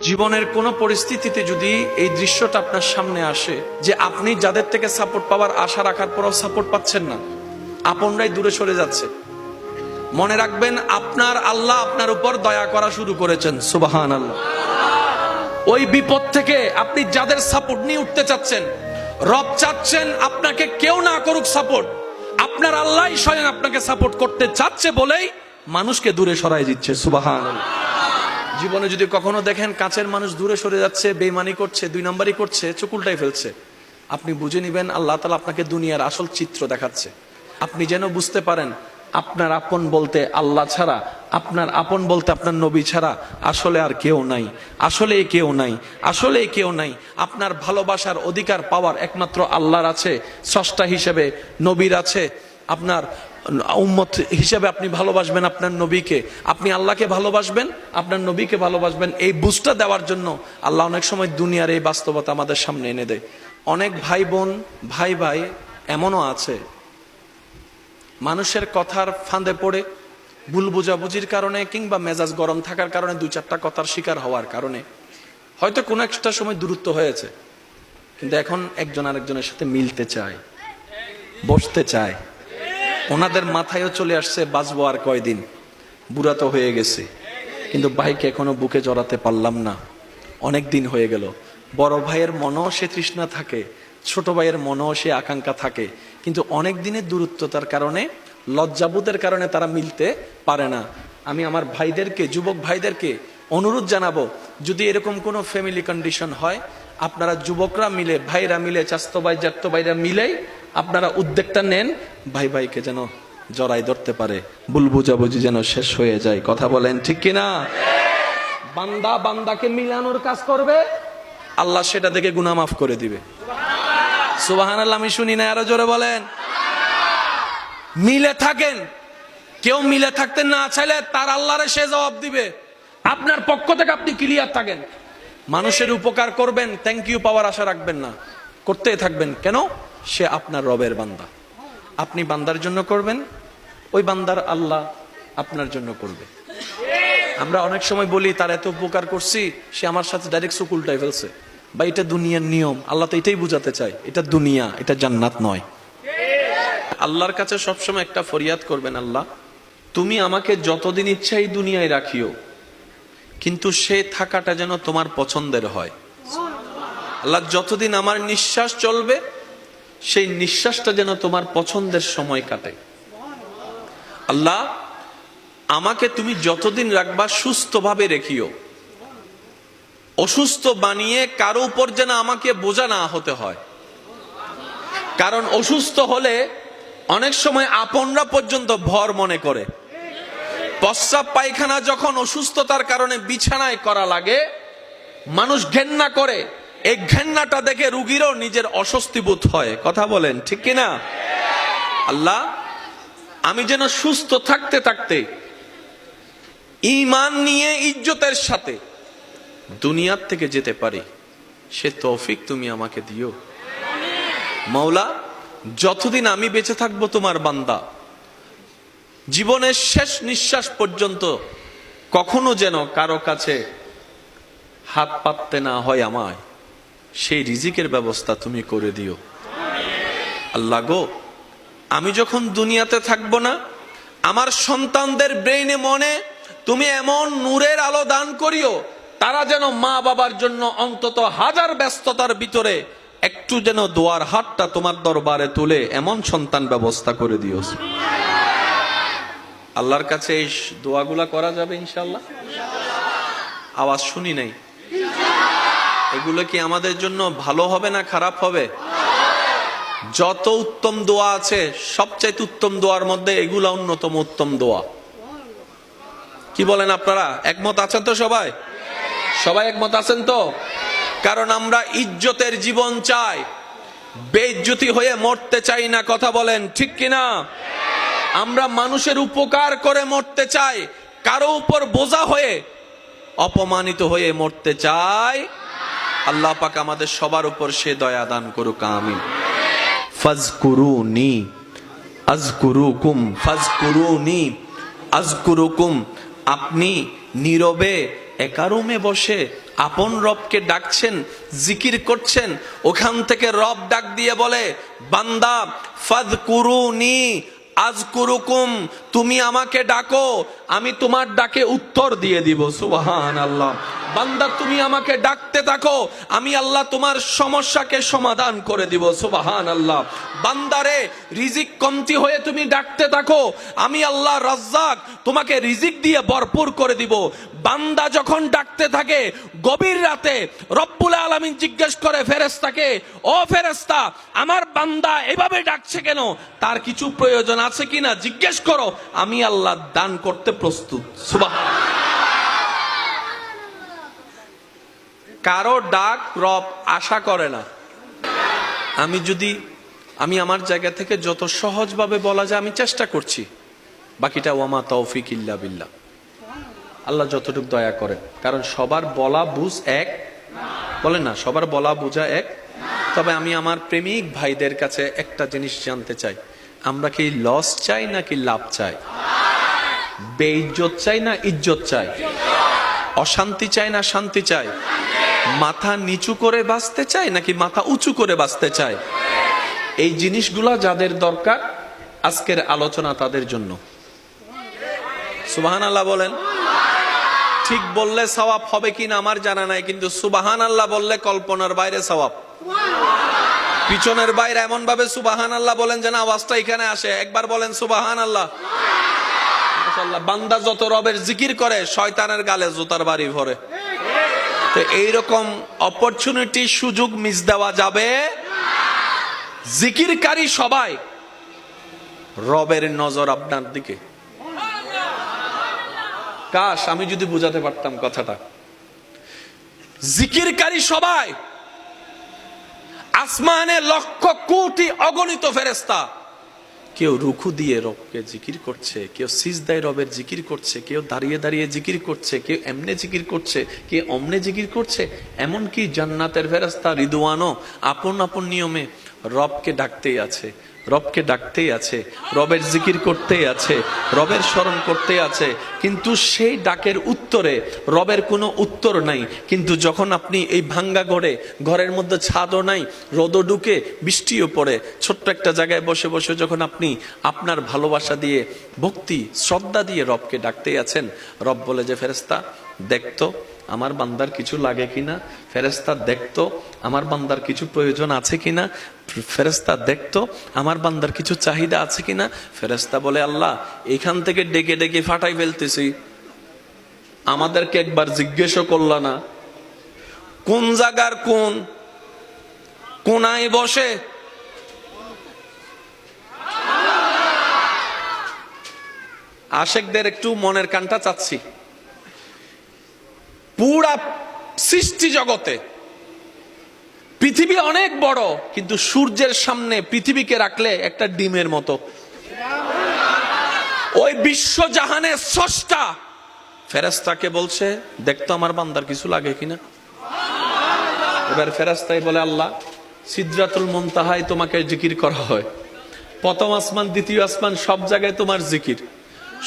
জীবনের কোনো পরিস্থিতিতে যদি এই দৃশ্যটা আপনার সামনে আসে যে আপনি যাদের থেকে সাপোর্ট পাওয়ার আশা রাখার পরও সাপোর্ট পাচ্ছেন না, আপনরাই দূরে সরে যাচ্ছে, মনে রাখবেন আপনার আল্লাহ আপনার উপর দয়া করা শুরু করেছেন। সুবহানাল্লাহ। ওই বিপদ থেকে আপনি যাদের সাপোর্ট নিয়ে উঠতে চাচ্ছেন, রব চাচ্ছেন আপনাকে কেউ না করুক সাপোর্ট, আপনার আল্লাহই স্বয়ং আপনাকে সাপোর্ট করতে চাচ্ছে বলেই মানুষকে দূরে সরাই দিচ্ছে। সুবহানাল্লাহ। জীবনে যদি কখনো দেখেন কাছের মানুষ দূরে সরে যাচ্ছে, বেঈমানি করছে, দুই নম্বরই করছে, চোখ উল্টাই ফেলছে, আপনি বুঝে নিবেন আল্লাহ তাআলা আপনাকে দুনিয়ার আসল চিত্র দেখাচ্ছে। আপনি যেন বুঝতে পারেন আপনার আপন বলতে আল্লাহ ছাড়া, আপনার আপন বলতে আপনার নবী ছাড়া আসলে আর কেউ নাই, আসলে কেউ নাই, আসলে কেউ নাই। আপনার ভালোবাসার অধিকার পাওয়ার একমাত্র আল্লাহর আছে, স্রষ্টা হিসেবে নবীর আছে। আপনার উম্মত হিসেবে আপনি ভালোবাসবেন আপনার নবীকে, আপনি আল্লাহকে ভালোবাসবেন, আপনার নবীকে ভালোবাসবেন। এই বুঝটা দেওয়ার জন্য আল্লাহ অনেক সময় দুনিয়ার এই বাস্তবতা আমাদের সামনে এনে দেয়। অনেক ভাই বোন, ভাই ভাই এমনও আছে মানুষের কথার ফাঁদে পড়ে, ভুল বুঝাবুঝির কারণে কিংবা মেজাজ গরম থাকার কারণে, দুই চারটা কথার শিকার হওয়ার কারণে হয়তো কোনো একটা সময় দূরত্ব হয়েছে, কিন্তু এখন একজন আরেকজনের সাথে মিলতে চায়, বসতে চায়। ওনাদের মাথায়ও চলে আসছে বাঁচবো আর কয়দিন, বুড়া তো হয়ে গেছে, কিন্তু ভাইকে এখনো বুকে জড়াতে পারলাম না, অনেক দিন হয়ে গেল। বড় ভাইয়ের মনও সে তৃষ্ণা থাকে, ছোট ভাইয়ের মনও সে আকাঙ্ক্ষা থাকে, কিন্তু অনেক দিনের দূরত্বতার কারণে, লজ্জাবোধের কারণে তারা মিলতে পারে না। আমি আমার ভাইদেরকে, যুবক ভাইদেরকে অনুরোধ জানাবো, যদি এরকম কোনো ফ্যামিলি কন্ডিশন হয়, আপনারা যুবকরা মিলে, ভাইরা মিলে, চাস্তো ভাই জাত্তো ভাইরা মিলেই আপনারা উদ্যোগটা নেন, ভাই ভাইকে যেন জড়াই ধরতে পারে, ভুল বুঝাবুঝি যেন শেষ হয়ে যায়। কথা বলেন ঠিক কিনা? বান্দা বান্দাকে মিলানোর কাজ করবে, আল্লাহ সেটা দেখে গুনাহ মাফ করে দিবে। সুবহানাল্লাহ। আমি শুনি না, আরো জোরে বলেন। মিলে থাকেন, কেউ মিলে থাকতে না চাইলে তার আল্লাহরে সে জবাব দিবে। আপনার পক্ষ থেকে আপনি ক্লিয়ার থাকেন, মানুষের উপকার করবেন, থ্যাংক ইউ পাওয়ার আশা রাখবেন না, করতেই থাকবেন। কেন? সে আপনার রবের বান্দা, আপনি বান্দার জন্য করবেন, ওই বান্দার আল্লাহ আপনার জন্য করবে। আমরা অনেক সময় বলি তার এত উপকার করছি, সে আমার সাথে ডাইরেক্ট চোখ উল্টাই ফেলছে। বা এটা দুনিয়ার নিয়ম, আল্লাহ তো এটাই বুঝাতে চায়, এটা দুনিয়া, এটা জান্নাত নয়। আল্লাহর কাছে সবসময় একটা ফরিয়াদ করবেন, আল্লাহ তুমি আমাকে যতদিন ইচ্ছা এই দুনিয়ায় রাখিও, কিন্তু সে থাকাটা যেন তোমার পছন্দের হয়। আল্লাহ যতদিন আমার নিঃশ্বাস চলবে, সেই নিঃশ্বাসটা যেন তোমার পছন্দের সময় কাটে। আল্লাহ আমাকে তুমি যতদিন রাখবা সুস্থভাবে রেখিও, অসুস্থ বানিয়ে কারো উপর যেন আমাকে বোঝা না হতে হয়। কারণ অসুস্থ হলে অনেক সময় আপনরা পর্যন্ত ভর মনে করে। প্রস্রাব পায়খানা যখন অসুস্থতার কারণে বিছানায় করা লাগে, মানুষ ঘেন্না করে, এই ঘেন্নাটা দেখে রুগীরও নিজের অস্বস্তি বোধ হয়। কথা বলেন ঠিক কিনা? আল্লাহ আমি যেন সুস্থ থাকতে থাকতে ঈমান নিয়ে ইজ্জতের সাথে দুনিয়ার থেকে যেতে পারি, সে তৌফিক তুমি আমাকে দিও। মাওলা যতদিন আমি বেঁচে থাকবো তোমার বান্দা, জীবনের শেষ নিঃশ্বাস পর্যন্ত কখনো যেন কারো কাছে হাত পাততে না হয় আমায়, সেই রিজিকের ব্যবস্থা তুমি করে দিও। আল্লাহ গো, আমি যখন দুনিয়াতে থাকবো না, আমার সন্তানদের ব্রেইনে মনে তুমি এমন নূরের আলো দান করিও, তারা যেন মা বাবার জন্য অন্তত হাজার ব্যস্ততার ভিতরে একটু যেন দোয়ার হাতটা তোমার দরবারে তুলে এমন সন্তান ব্যবস্থা করে দিও। আল্লাহর কাছে এই দোয়াগুলা করা যাবে ইনশাআল্লাহ? আওয়াজ শুনি নাই। এগুলো কি আমাদের জন্য ভালো হবে না খারাপ হবে? যত উত্তম দোয়া আছে, সবচাইতে উত্তম দোয়ার মধ্যে এগুলা অন্যতম উত্তম দোয়া। কি বলেন আপনারা? একমত আছেন তো সবাই? সবাই একমত আছেন তো? কারণ আমরা ইজ্জতের জীবন চাই, বেইজ্জতি হয়ে মরতে চাই না। কথা বলেন ঠিক কিনা? আমরা মানুষের উপকার করে মরতে চাই, কারো উপর বোঝা হয়ে, অপমানিত হয়ে মরতে চাই। আল্লাহ পাক আমাদের সবার উপর সে দয়া দান করুক, আমিন। ফাজকুরুনি আযকুরুকুম, ফাজকুরুনি আযকুরুকুম। আপনি নীরবে একা রুমে বসে আপন রবকে ডাকছেন, জিকির করছেন, ওখান থেকে রব ডাক দিয়ে বলে, বান্দা ফাযকুরুনি আযকুরুকুম, তুমি আমাকে ডাকো, আমি তোমার ডাকে উত্তর দিয়ে দিব। সুবহানাল্লাহ। বান্দা তুমি আমাকে ডাকতে থাকো, আমি আল্লাহ তোমার সমস্যাকে সমাধান করে দিব। সুবহানাল্লাহ। বান্দারে রিজিক কমতি হয়ে তুমি ডাকতে থাকো, আমি আল্লাহ রাজ্জাক তোমাকে রিজিক দিয়ে ভরপুর করে দিব। বান্দা যখন ডাকতে থাকে গভীর রাতে, রব্বুল আলামিন জিজ্ঞেস করে ফেরেশতাকে, ও ফেরেশতা, আমার বান্দা এভাবে ডাকছে কেন, তার কিছু প্রয়োজন আছে কিনা জিজ্ঞেস করো, আমি আল্লাহ দান করতে প্রস্তুত। সুবহানাল্লাহ। কারো ডাক রব আশা করে না। আমি আমার জায়গা থেকে যত সহজভাবে বলা যায় আমি চেষ্টা করছি, বাকিটা ওয়ামা তৌফিক ইল্লা বিল্লাহ, আল্লাহ যতটুকু দয়া করেন। কারণ সবার বলা বুঝ এক, বলেন না, সবার বলা বুঝা এক। তবে আমি আমার প্রেমিক ভাইদের কাছে একটা জিনিস জানতে চাই, আমরা কি লস চাই নাকি লাভ চাই? বেইজ্জত চাই না ইজ্জত চাই? অশান্তি চাই না শান্তি চাই? মাথা নিচু করে বাঁচতে চাই নাকি মাথা উঁচু করে বাঁচতে চাই? এই জিনিসগুলা যাদের দরকার, আজকের আলোচনা তাদের জন্য। সুবহানাল্লাহ বলেন। ঠিক বললে সওয়াব হবে কিনা আমার জানা নাই, কিন্তু সুবহানাল্লাহ বললে কল্পনার বাইরে সওয়াব। পিছনের বাইরে এমন ভাবে সুবহানাল্লাহ বলেন যেন আওয়াজটা এখানে আসে। একবার বলেন সুবহানাল্লাহ। মাশাআল্লাহ। বান্দা যত রবের জিকির করে শয়তানের গালে জুতার বাড়ি ভরে। তো এইরকম অপরচুনিটি, সুযোগ মিস দেওয়া যাবে। জিকিরকারী সবাই, রবের নজর আপনার দিকে। কাশ আমি যদি বুঝাতে পারতাম কথাটা। জিকিরকারী সবাই, আসমানে লক্ষ কোটি অগণিত ফেরেশতা, কেউ রুকু দিয়ে রবকে জিকির করছে, কেউ সিজদায় রবের জিকির করছে, কেউ দাঁড়িয়ে দাঁড়িয়ে জিকির করছে, কেউ এমনে জিকির করছে, কেউ অমনে জিকির করছে। এমনকি জান্নাতের ফেরেশতা রিদওয়ানও আপন আপন নিয়মে রবকে ডাকতেই আছে, রবকে ডাকতেই আছে, রবের জিকির করতেই আছে, রবের স্মরণ করতেই আছে। কিন্তু সেই ডাকের উত্তরে রবের কোনো উত্তর নাই। কিন্তু যখন আপনি এই ভাঙ্গা ঘরের মধ্যে ছাদও নাই, রোদও ঢুকে, বৃষ্টিও পড়ে, ছোট্ট একটা জায়গায় বসে বসে যখন আপনি আপনার ভালোবাসা দিয়ে, ভক্তি শ্রদ্ধা দিয়ে রবকে ডাকতেই আছেন, রব বলে যে ফেরেশতা দেখতো আমার বান্দার কিছু লাগে কিনা, ফেরেশতা দেখতো আমার বান্দার কিছু প্রয়োজন আছে কিনা, ফেরেশতা দেখতো আমার বান্দার কিছু চাহিদা আছে কিনা। ফেরেশতা বলে, আল্লাহ এখান থেকে ডেকে ডেকে ফাটাই ফেলতেছি, আমাদেরকে একবার জিজ্ঞেসও করলা না কোন জায়গার কোন কোনায় বসে। আশেকদের একটু মনের কানটা চাচ্ছি। পুরা সৃষ্টি জগতে পৃথিবী অনেক বড়, কিন্তু সূর্যের সামনে পৃথিবীকে রাখলে একটা ডিমের মতো। ওই বিশ্বজাহানের স্রষ্টা ফেরেশতাকে বলছে দেখতো আমার বান্দার কিছু লাগে কিনা। এবার ফেরেশতাই বলে, আল্লাহ সিদরাতুল মুনতাহায় তোমাকে জিকির করা হয়, প্রথম আসমান দ্বিতীয় আসমান সব জায়গায় তোমার জিকির,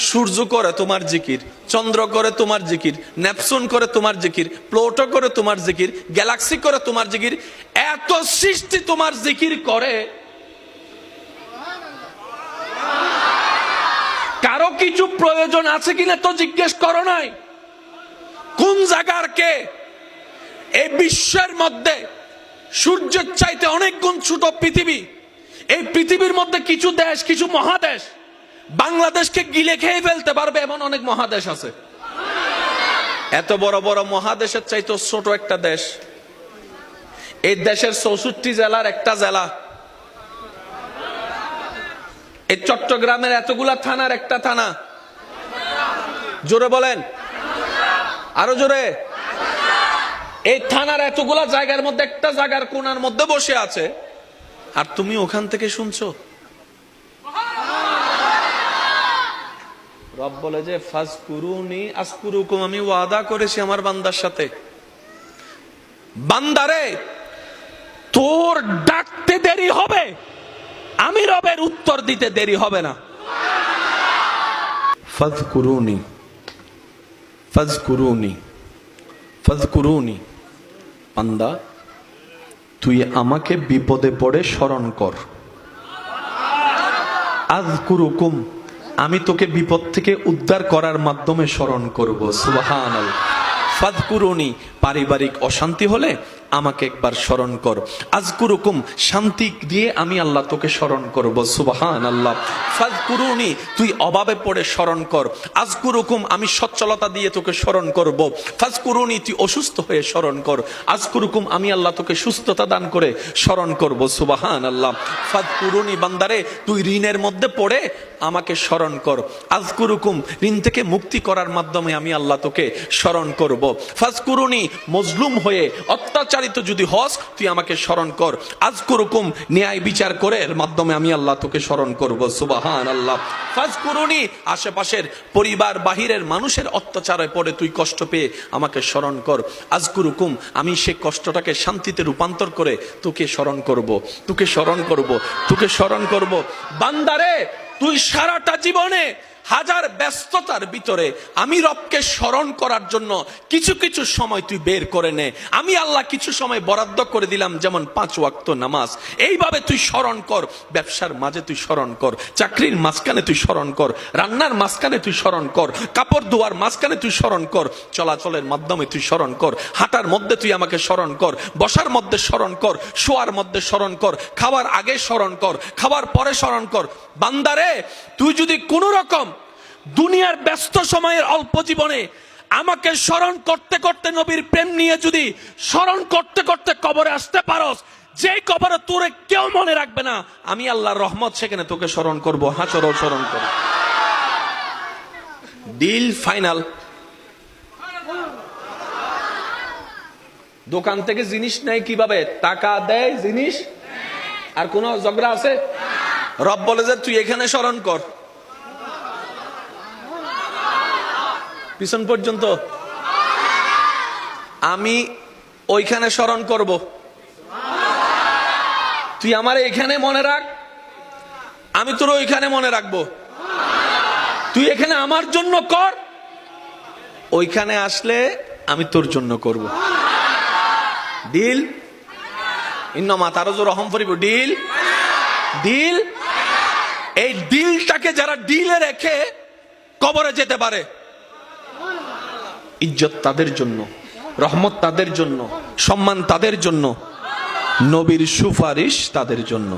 সূর্য করে তোমার জিকির, চন্দ্র করে তোমার জিকির, নেপচুন করে তোমার জিকির, প্লুটো করে তোমার জিকির, গ্যালাক্সি করে তোমার জিকির, এত সৃষ্টি তোমার জিকির করে, কারো কিছু প্রয়োজন আছে কিনা তো জিজ্ঞেস করো নাই। কোন জায়গার কে? এই বিশ্বের মধ্যে সূর্যের চাইতে অনেক গুণ ছোট পৃথিবী। এই পৃথিবীর মধ্যে কিছু দেশ, কিছু মহাদেশ বাংলাদেশকে গিলে খেয়ে ফেলতে পারবে এমন অনেক মহাদেশ আছে। এত বড় বড় মহাদেশের চাইতে ছোট একটা দেশ, এই দেশের 64 জেলার একটা জেলা, এই চট্টগ্রামের এতগুলা থানার একটা থানা। জোরে বলেন, আরো জোরে। এই থানার এতগুলা জায়গার মধ্যে একটা জায়গার কোণার মধ্যে বসে আছে, আর তুমি ওখান থেকে শুনছো। রব বলে যে ফাজকুরুনি আযকুরুকুম, আমি ওয়াদা করেছি আমার বান্দার সাথে, বান্দারে তোর ডাকতে দেরি হবে, আমি রবের উত্তর দিতে দেরি হবে না। ফাজকুরুনি ফাজকুরুনি ফাযকুরুনি, বান্দা তুই আমাকে বিপদে পড়ে স্মরণ কর। আযকুরুকুম, আমি তোকে বিপদ থেকে উদ্ধার করার মাধ্যমে স্মরণ করব। সুবহানাল্লাহ। ফাযকুরুনি, পারিবারিক অশান্তি হলে আমাকে একবার স্মরণ কর। আযকুরুকুম, শান্তি দিয়ে আমি আল্লাহ তোকে স্মরণ করব। সুবহানাল্লাহ। ফাযকুরুনি, তুই অভাবে পড়ে স্মরণ কর। আযকুরুকুম, আমি সচ্ছলতা দিয়ে তোকে স্মরণ করব। ফাযকুরুনি, তুই অসুস্থ হয়ে স্মরণ কর। আযকুরুকুম, আমি আল্লাহ তোকে সুস্থতা দান করে স্মরণ করব। সুবহানাল্লাহ। ফাযকুরুনি, বান্দারে তুই ঋণের মধ্যে পড়ে আমাকে স্মরণ কর। আযকুরুকুম, ঋণ থেকে মুক্তি করার মাধ্যমে আমি আল্লাহ তোকে স্মরণ করব। ফাযকুরুনি, মজলুম হয়ে অত্যাচারিত যদি হস তুই আমাকে স্মরণ কর। আযকুরুকুম, ন্যায় বিচার করে এর মাধ্যমে আমি আল্লাহ তোকে স্মরণ করব। সুবহানাল্লাহ। ফাযকুরুনি, আশেপাশের পরিবার বাহিরের মানুষের অত্যাচারে পড়ে তুই কষ্ট পেয়ে আমাকে স্মরণ কর। আযকুরুকুম, আমি সেই কষ্টটাকে শান্তিতে রূপান্তর করে তোকে স্মরণ করব, তোকে স্মরণ করব, তোকে স্মরণ করব। বান্দারে তুই সারাটা জীবনে হাজার ব্যস্ততার ভিতরে আমি রবকে স্মরণ করার জন্য কিছু কিছু সময় তুই বের করে নে। আমি আল্লাহ কিছু সময় বরাদ্দ করে দিলাম, যেমন 5 ওয়াক্ত নামাজ। এইভাবে তুই স্মরণ কর। ব্যবসার মাঝে তুই স্মরণ কর, চাকরির মাঝখানে তুই স্মরণ কর, রান্নার মাঝখানে তুই স্মরণ কর, কাপড় ধোয়ার মাঝখানে তুই স্মরণ কর, চলাচলের মাধ্যমে তুই স্মরণ কর, হাঁটার মধ্যে তুই আমাকে স্মরণ কর, বসার মধ্যে স্মরণ কর, শোয়ার মধ্যে স্মরণ কর, খাওয়ার আগে স্মরণ কর, খাওয়ার পরে স্মরণ কর। বান্দারে তুই যদি কোনো রকম দুনিয়ার ব্যস্ত সময়ের অল্প জীবনে আমাকে স্মরণ করতে করতে নবীর প্রেম নিয়ে যদি স্মরণ করতে করতে কবরে আসতে পারস, যেই কবরে তোরে কেউ মনে রাখবে না, আমি আল্লাহর রহমত সেখানে তোকে স্মরণ করব। হাসর স্মরণ কর। Deal final. দোকান থেকে জিনিস নেই কিভাবে? টাকা দেয়, জিনিস। আর কোন ঝগড়া আছে? রব বলে যে তুই এখানে স্মরণ কর, পিছন পর্যন্ত আমি ওইখানে স্মরণ করব। তুই আমার এখানে মনে রাখ, আমি তোর ওইখানে মনে রাখবো। তুই এখানে আমার জন্য কর, ওইখানে আসলে আমি তোর জন্য করব। ডিল। ইন্নামা তারাজু রহম ফরিব। Deal, deal. এই ডিলটাকে যারা ডিলে রেখে কবরে যেতে পারে, ইজ্জত তাদের জন্য, রহমত তাদের জন্য, সম্মান তাদের জন্য, নবীর সুপারিশ তাদের জন্য।